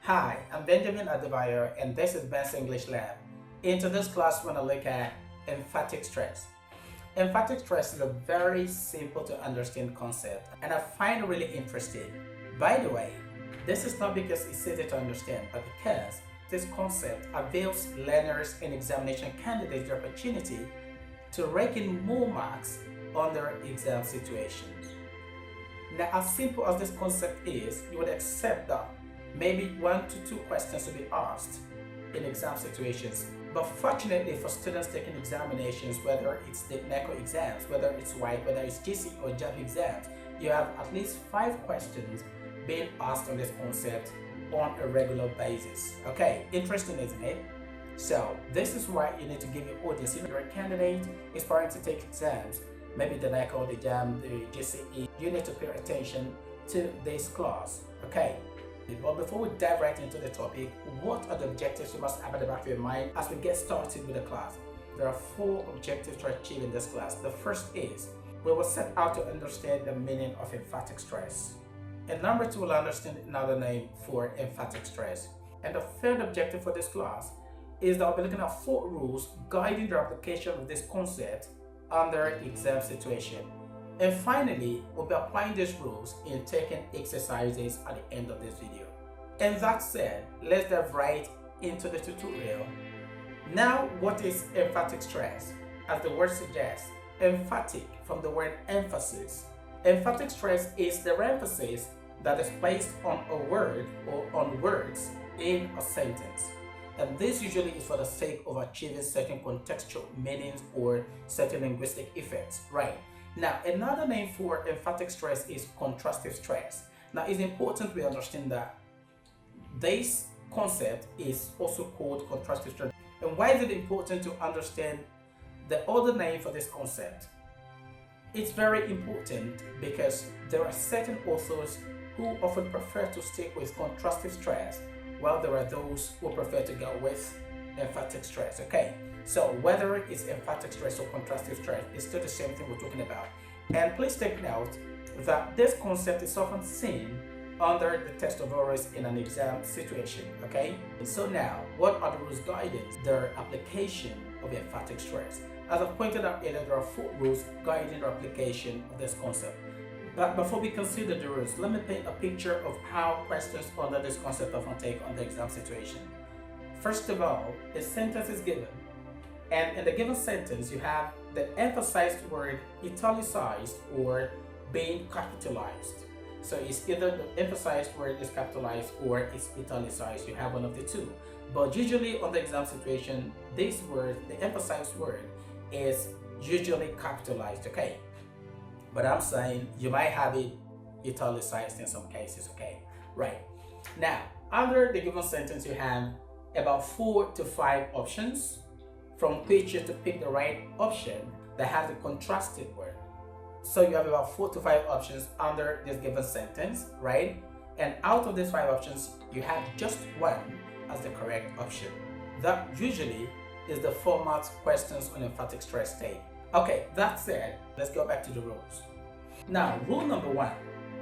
Hi, I'm Benjamin Adebayo and this is Ben's English Lab. In today's class, we're going to look at emphatic stress. Emphatic stress is a very simple to understand concept and I find it really interesting. By the way, this is not because it's easy to understand, but because this concept avails learners and examination candidates the opportunity to rake in more marks on their exam situations. Now, as simple as this concept is, you would accept that maybe 1 to 2 questions will be asked in exam situations. But fortunately for students taking examinations, whether it's the NECO exams, whether it's white, whether it's GC or JAB exams, you have at least 5 questions being asked on this concept on a regular basis. Okay, interesting, isn't it? So this is why you need to give your audience, if you're a candidate aspiring to take exams, maybe the NECO, the JAM, the GCE, you need to pay attention to this class. Okay. But before we dive right into the topic, what are the objectives you must have at the back of your mind as we get started with the class? There are 4 objectives to achieve in this class. The first is, we will set out to understand the meaning of emphatic stress. And number 2, we'll understand another name for emphatic stress. And the third objective for this class is that we'll be looking at 4 rules guiding the application of this concept under exam situation. And finally, we'll be applying these rules in taking exercises at the end of this video. And that said, let's dive right into the tutorial. Now, what is emphatic stress? As the word suggests, emphatic from the word emphasis. Emphatic stress is the emphasis that is placed on a word or on words in a sentence. And this usually is for the sake of achieving certain contextual meanings or certain linguistic effects, right? Now, another name for emphatic stress is contrastive stress. Now, it's important we understand that this concept is also called contrastive stress. And why is it important to understand the other name for this concept? It's very important because there are certain authors who often prefer to stick with contrastive stress, while there are those who prefer to go with emphatic stress. Okay, so whether it's emphatic stress or contrastive stress, it's still the same thing we're talking about. And please take note that this concept is often seen under the test of words in an exam situation. Okay, so now what are the rules guiding their application of emphatic stress? As I've pointed out earlier, there are 4 rules guiding the application of this concept. But before we consider the rules, let me paint a picture of how questions under this concept often take on the exam situation. First of all, a sentence is given, and in the given sentence, you have the emphasized word italicized or being capitalized. So it's either the emphasized word is capitalized or it's italicized. You have one of the two. But usually on the exam situation, this word, the emphasized word, is usually capitalized, okay? But I'm saying you might have it italicized in some cases, okay? Right. Now, under the given sentence, you have about 4 to 5 options from which you have to pick the right option that has a contrasted word. So you have about 4 to 5 options under this given sentence, right? And out of these 5 options, you have just one as the correct option. That usually is the format questions on emphatic stress take. Okay, that said, let's go back to the rules. Now, rule number 1.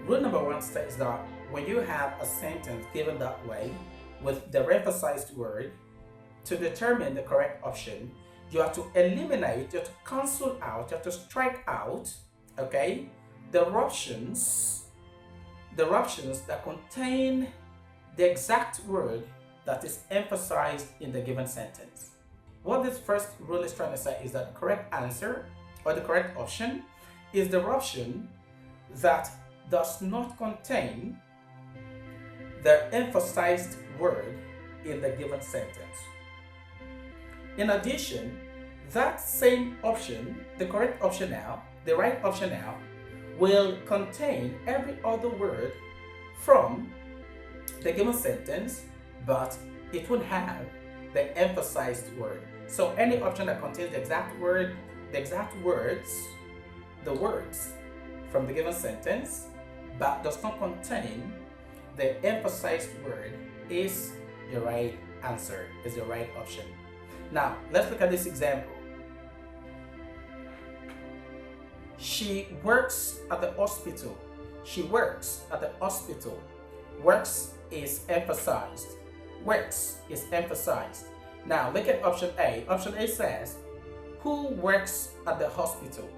Rule number 1 states that when you have a sentence given that way with the emphasized word, to determine the correct option, you have to eliminate, you have to cancel out, you have to strike out, okay, the options that contain the exact word that is emphasized in the given sentence. What this first rule is trying to say is that the correct answer or the correct option is the option that does not contain the emphasized word in the given sentence. In addition, that same option, the correct option now, the right option now, will contain every other word from the given sentence, but it won't have the emphasized word. So any option that contains the exact word, the exact words, the words from the given sentence, but does not contain the emphasized word is the right answer, is the right option. Now, let's look at this example. She works at the hospital. She works at the hospital. Works is emphasized. Works is emphasized. Now look at option A. Option A says, who works at the hospital?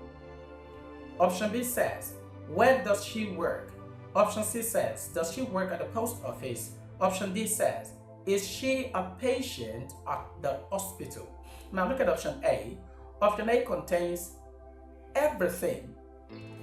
Option B says, where does she work? Option C says, does she work at the post office? Option D says, is she a patient at the hospital? Now look at option A. Option A contains everything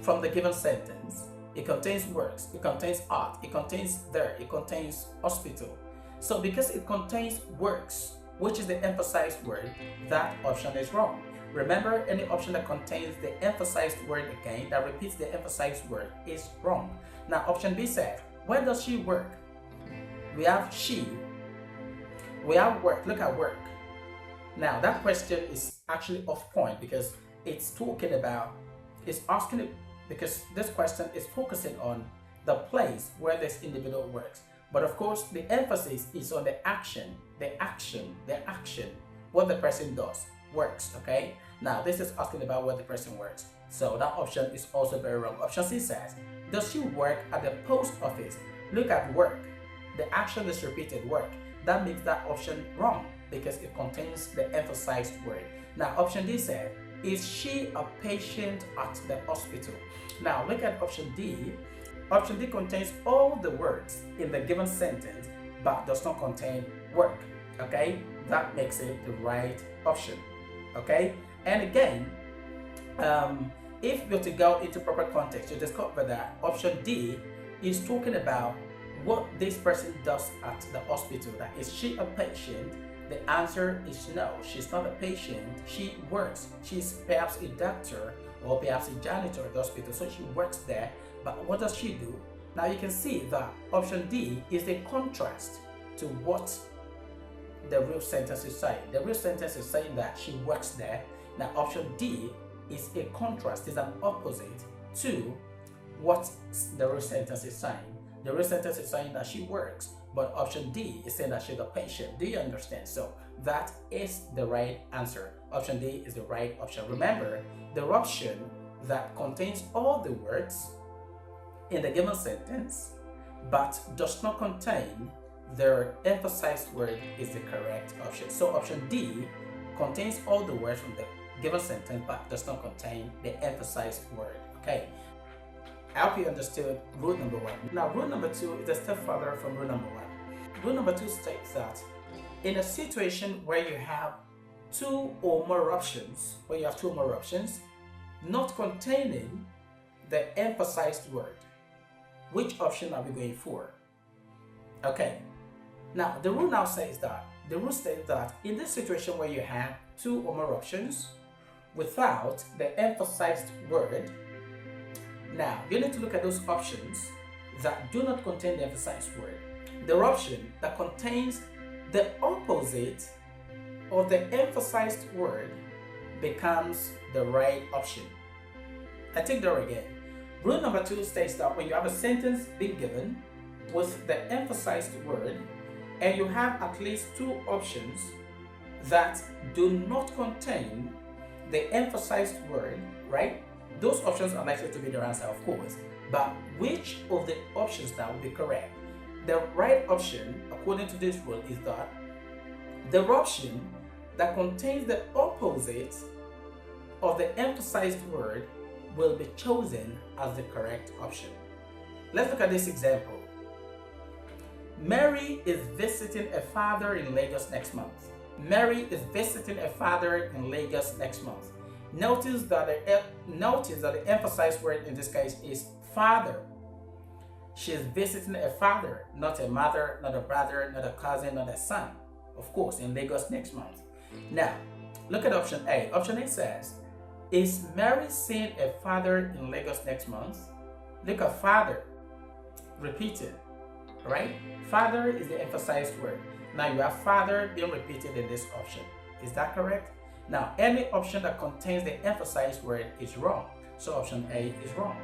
from the given sentence. It contains works, it contains art, it contains there, it contains hospital. So because it contains works, which is the emphasized word, that option is wrong. Remember, any option that contains the emphasized word again, that repeats the emphasized word, is wrong. Now option B says, where does she work? We have she, we have work. Look at work. Now that question is actually off point because it's talking about, it's asking it, because this question is focusing on the place where this individual works. But of course, the emphasis is on the action, what the person does, works, okay? Now, this is asking about where the person works. So that option is also very wrong. Option C says, does she work at the post office? Look at work. The action is repeated, work. That makes that option wrong because it contains the emphasized word. Now, option D says, is she a patient at the hospital? Now, look at option D. Option D contains all the words in the given sentence but does not contain work, okay? That makes it the right option, okay? And again, if you're to go into proper context, you discover that option D is talking about what this person does at the hospital. That is she a patient? The answer is no, she's not a patient. She works. She's perhaps a doctor or perhaps a janitor at the hospital, so she works there. But what does she do? Now you can see that option D is a contrast to what the real sentence is saying. The real sentence is saying that she works there. Now option D is a contrast, is an opposite to what the real sentence is saying. The real sentence is saying that she works, but option D is saying that she's a patient. Do you understand? So that is the right answer. Option D is the right option. Remember, the option that contains all the words in the given sentence but does not contain the emphasized word is the correct option. So option D contains all the words from the given sentence but does not contain the emphasized word. Okay, I hope you understood rule number one. Now rule number two is a step further from rule number one. Rule number two states that in a situation where you have two or more options, not containing the emphasized word, which option are we going for? Okay, now the rule now says that, the rule states that in this situation where you have two or more options without the emphasized word, now you need to look at those options that do not contain the emphasized word. The option that contains the opposite of the emphasized word becomes the right option. I take that again. Rule number two states that when you have a sentence being given with the emphasized word and you have at least two options that do not contain the emphasized word, right? Those options are likely to be the answer, of course. But which of the options now will be correct? The right option, according to this rule, is that the option that contains the opposite of the emphasized word will be chosen as the correct option. Let's look at this example. Mary is visiting a father in Lagos next month. Mary is visiting a father in Lagos next month. Notice that the emphasized word in this case is father. She is visiting a father, not a mother, not a brother, not a cousin, not a son. Of course, in Lagos next month. Now, look at option A. Option A says, is Mary seeing a father in Lagos next month? Look at father. Repeated, right? Father is the emphasized word. Now you have father being repeated in this option. Is that correct? Now, any option that contains the emphasized word is wrong. So option A is wrong.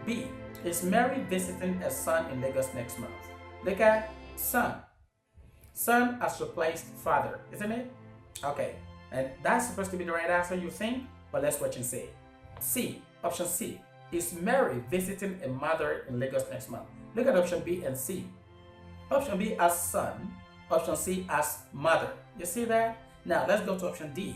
B, is Mary visiting a son in Lagos next month? Look at son. Son has replaced father, isn't it? Okay, and that's supposed to be the right answer, you think? But let's watch and see. C, option C, is Mary visiting a mother in Lagos next month? Look at option B and C. Option B as son. Option C as mother. You see that? Now let's go to option D.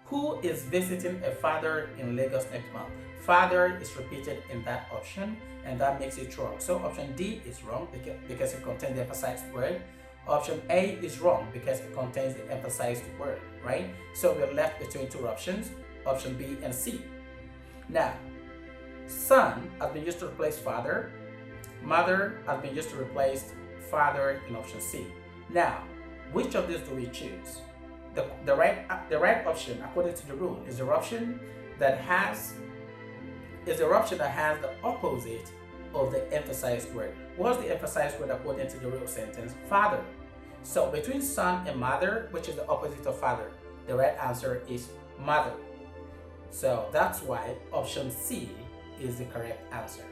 Who is visiting a father in Lagos next month? Father is repeated in that option, and that makes it wrong. So option D is wrong because it contains the emphasized word. Option A is wrong because it contains the emphasized word, right? So we're left between two options, option B and C. Now, son has been used to replace father. Mother has been used to replace father in option C. Now, which of these do we choose? The right option, according to the rule, is the option that has the opposite of the emphasized word. What's the emphasized word according to the real sentence? Father. So between son and mother, which is the opposite of father, the right answer is mother. So that's why option C is the correct answer.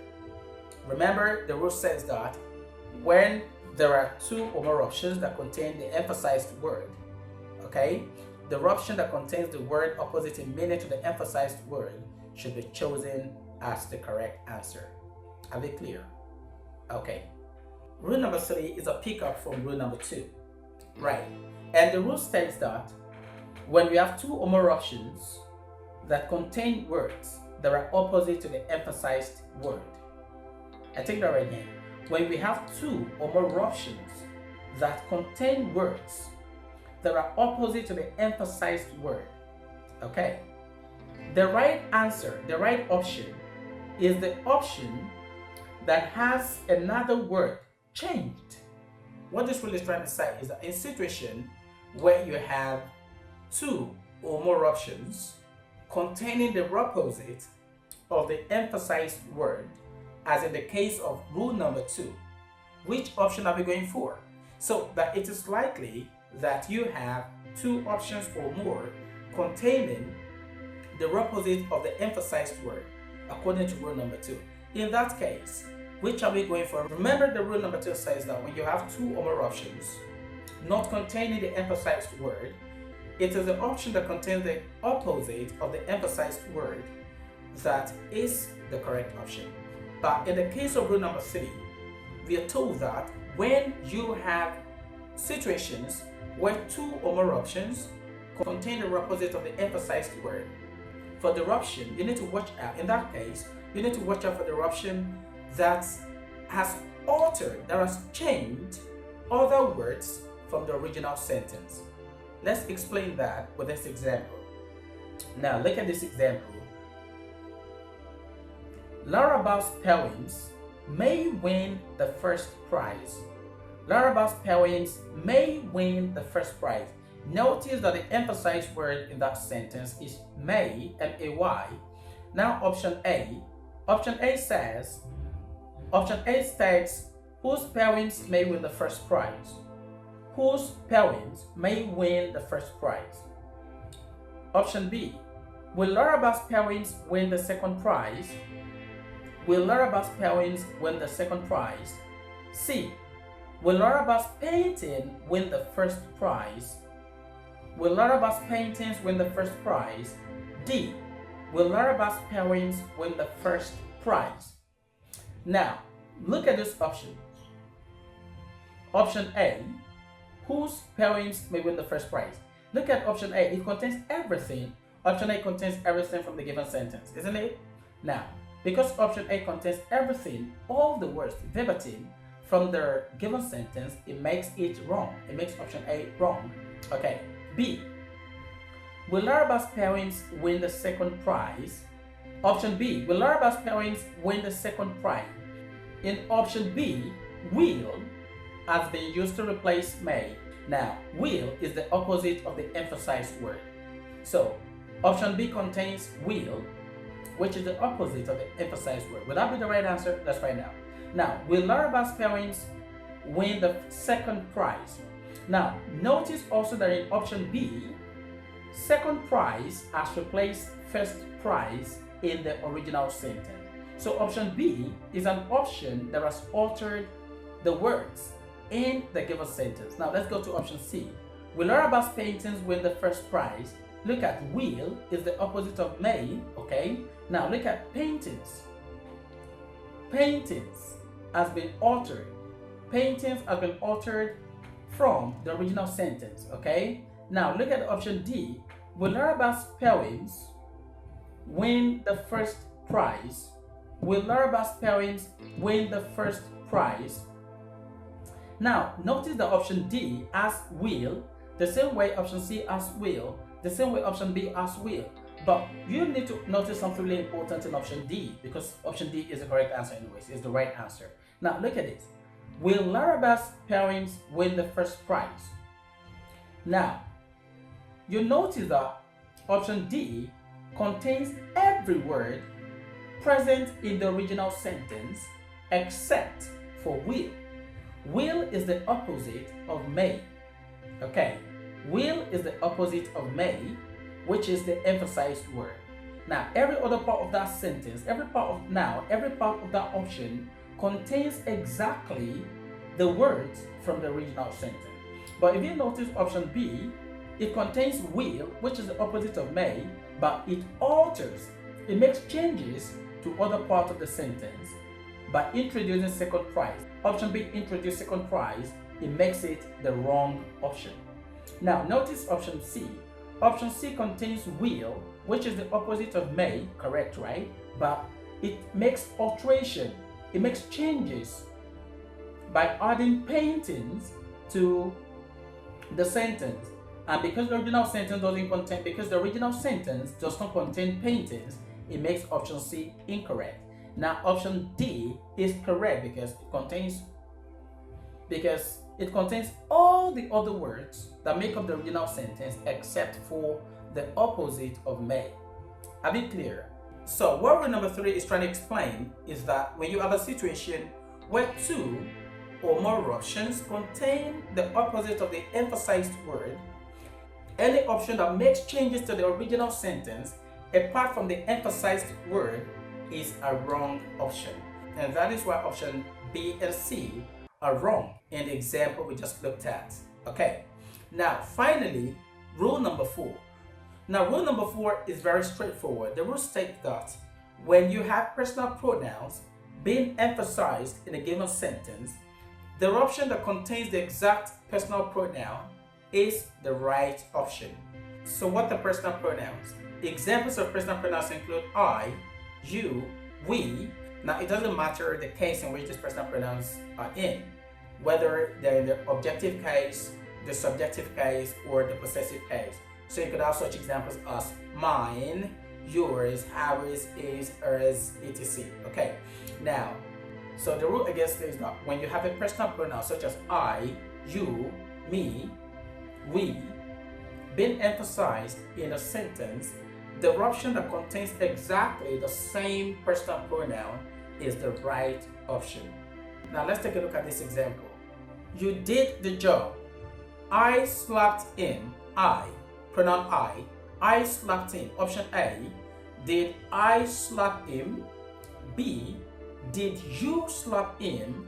Remember, the rule says that when there are two or more options that contain the emphasized word, okay, the option that contains the word opposite in meaning to the emphasized word should be chosen as the correct answer. Are they clear? Okay. Rule number 3 is a pickup from rule number 2. Right. And the rule states that when we have two or more options that contain words that are opposite to the emphasized word. I take that right again. When we have two or more options that contain words that are opposite to the emphasized word, okay, the right answer, the right option is the option that has another word changed. What this really is trying to say is that in a situation where you have two or more options containing the opposite of the emphasized word, as in the case of rule number 2, which option are we going for? So that it is likely that you have two options or more containing the opposite of the emphasized word according to rule number 2. In that case, which are we going for? Remember, the rule number 2 says that when you have two or more options not containing the emphasized word, it is the option that contains the opposite of the emphasized word that is the correct option. But in the case of rule number 3, we are told that when you have situations where two or more options contain the opposite of the emphasized word, for the option, you need to watch out. In that case, you need to watch out for the option that has altered, that has changed other words from the original sentence. Let's explain that with this example. Now, look at this example. Laura Bow's poems may win the first prize. Laura Bow's poems may win the first prize. Notice that the emphasized word in that sentence is may, M-A-Y. Now option A. Option A says, option A states, whose poems may win the first prize. Whose poems may win the first prize. Option B. Will Laura Bow's poems win the second prize? Will Laura Bow's poems win the second prize? C. Will Laura Bow's painting win the first prize? Will Laura Bow's paintings win the first prize? D. Will Laura Bow's poems win the first prize? Now, look at this option. Option A, whose poems may win the first prize? Look at option A, it contains everything. Option A contains everything from the given sentence, isn't it? Now, because option A contains everything, all the words verbatim from the given sentence, it makes it wrong. It makes option A wrong. Okay. B. Will Laura Bow's poems win the second prize? Option B. Will Laura Bow's poems win the second prize? In option B, will has been used to replace may. Now, will is the opposite of the emphasized word. So, option B contains will, which is the opposite of the emphasized word. Will that be the right answer? Let's find out. Now, will Laura Bow's poems win the second prize? Now, notice also that in option B, second prize has replaced first prize in the original sentence. So option B is an option that has altered the words in the given sentence. Now let's go to option C. Will Laura Bow's paintings win the first prize? Look at will is the opposite of may, okay? Now look at paintings. Paintings has been altered. paintings have been altered from the original sentence, okay? Now look at option D. Will Laraba's poems win the first prize? Will Laraba's poems win the first prize? Now notice the option D as will, the same way option C as will, the same way option B as will. But you need to notice something really important in option D, because option D is the correct answer anyways, it's the right answer. Now look at this. Will Laraba's poems win the first prize? Now, you notice that option D contains every word present in the original sentence except for will. Will is the opposite of may. Okay, will is the opposite of may, which is the emphasized word. Now, every other part of that sentence, every part of that option contains exactly the words from the original sentence. But if you notice option B, it contains will, which is the opposite of may, but it alters, it makes changes to other parts of the sentence by introducing second prize. Option B introduced second prize, it makes it the wrong option. Now notice option C. Option C contains will, which is the opposite of may, correct, right? But it makes alteration, it makes changes by adding paintings to the sentence. And because the original sentence does not contain paintings, it makes option C incorrect. Now option D is correct because it contains all the other words that make up the original sentence except for the opposite of may. Are we clear? So what rule number 3 is trying to explain is that when you have a situation where two or more options contain the opposite of the emphasized word, any option that makes changes to the original sentence apart from the emphasized word is a wrong option. And that is why option B and C are wrong in the example we just looked at. Okay, now finally, rule number 4. Now rule number 4 is very straightforward. The rule states that when you have personal pronouns being emphasized in a given sentence, the option that contains the exact personal pronoun is the right option. So what are personal pronouns? Examples of personal pronouns include I, you, we. Now it doesn't matter the case in which these personal pronouns are in, whether they're in the objective case, the subjective case, or the possessive case. So you could have such examples as mine, yours, ours, is, hers, etc. Okay, now, so the rule against this is that when you have a personal pronoun such as I, you, me, we, being emphasized in a sentence, the option that contains exactly the same personal pronoun is the right option. Now let's take a look at this example. You did the job. I slapped him. I, pronoun I slapped him. Option A, did I slap him? B, did you slap him?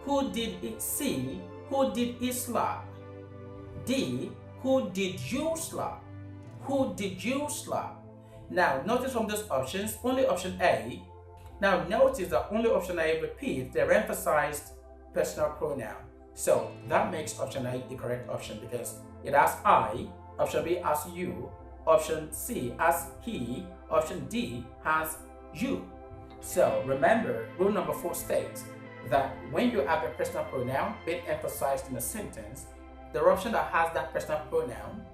Who did it see? Who did he slap? D, who did you slap? Who did you slap? Now notice from these options, only option A. Now notice that only option A repeats their emphasized personal pronoun. So that makes option A the correct option because it has I, option B has you, option C has he, option D has you. So remember, rule number 4 states that when you have a personal pronoun being emphasized in a sentence, the option that has that personal pronoun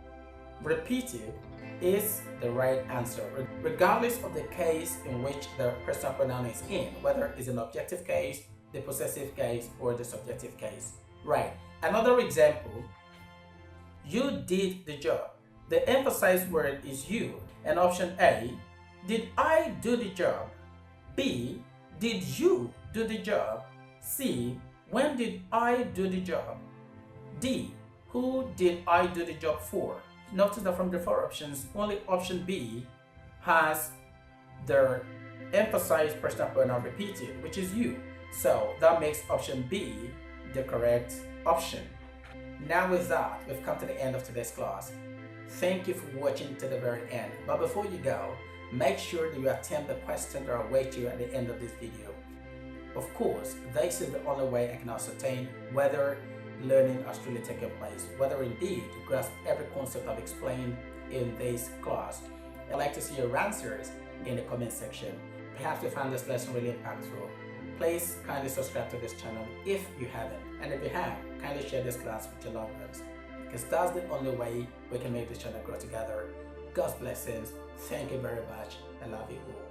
repeated is the right answer, regardless of the case in which the personal pronoun is in, whether it's an objective case, the possessive case, or the subjective case. Right. Another example, you did the job. The emphasized word is you. And option A, did I do the job? B, did you do the job? C, when did I do the job? D, who did I do the job for? Notice that from the 4 options, only option B has the emphasized personal pronoun repeated, which is you. So that makes option B the correct option. Now with that, we've come to the end of today's class. Thank you for watching to the very end. But before you go, make sure that you attempt the questions that await you at the end of this video. Of course, this is the only way I can ascertain whether learning has truly taken place, whether indeed you grasp every concept I've explained in this class. I'd like to see your answers in the comment section. Perhaps you found this lesson really impactful. Please kindly subscribe to this channel if you haven't, and if you have, kindly share this class with your loved ones, because that's the only way we can make this channel grow together. God's blessings. Thank you very much. I love you all.